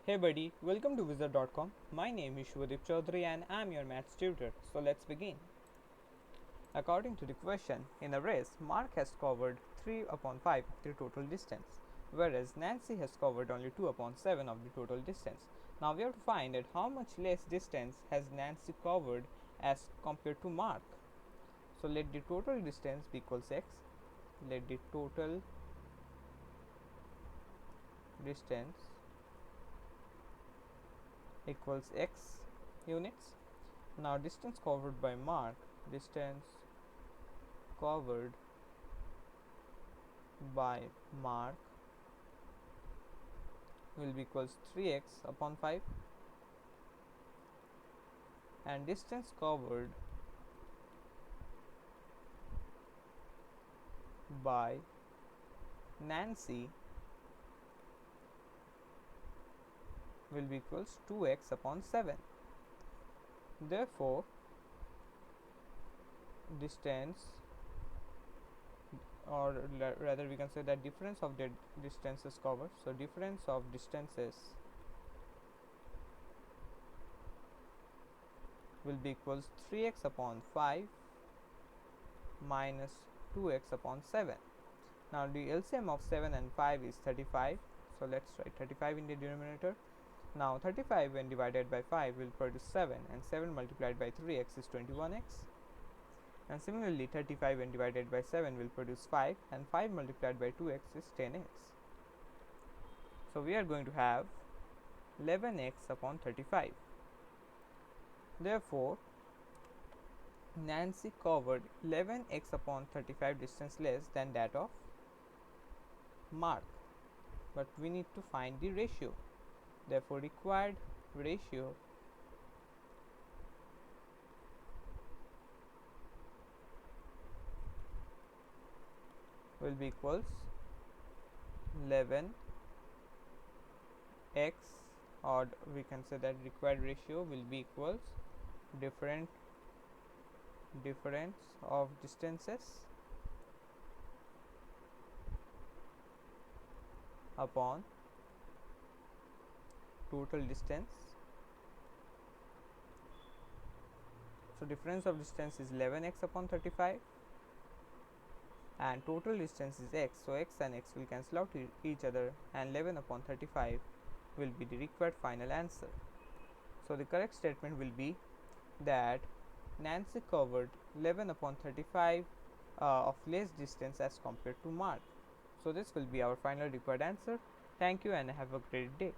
Hey buddy, welcome to Wizard.com. My name is Shubhadeep Chaudhary and I'm your maths tutor. So let's begin. According to the question, in a race, Mark has covered 3 upon 5 of the total distance, whereas Nancy has covered only 2 upon 7 of the total distance. Now we have to find out how much less distance has Nancy covered as compared to Mark. So let the total distance be equals x. Let the total distance equals x units. Now distance covered by Mark, distance covered by Mark will be equals 3x upon 5, and distance covered by Nancy will be equals 2x upon 7. Therefore distance, or rather we can say that difference of the distances covered, so difference of distances will be equals 3x upon 5 minus 2x upon 7. Now the LCM of 7 and 5 is 35, so let's write 35 in the denominator. Now 35 when divided by 5 will produce 7, and 7 multiplied by 3x is 21x, and similarly 35 when divided by 7 will produce 5, and 5 multiplied by 2x is 10x. So we are going to have 11x upon 35. Therefore Nancy covered 11x upon 35 distance less than that of Mark, but we need to find the ratio. Therefore required ratio will be equals 11x, or we can say that required ratio will be equals difference of distances upon total distance. So difference of distance is 11x upon 35, and total distance is x, so x and x will cancel out each other, and 11 upon 35 will be the required final answer. So the correct statement will be that Nancy covered 11 upon 35 of less distance as compared to Mark. So this will be our final required answer. Thank you and have a great day.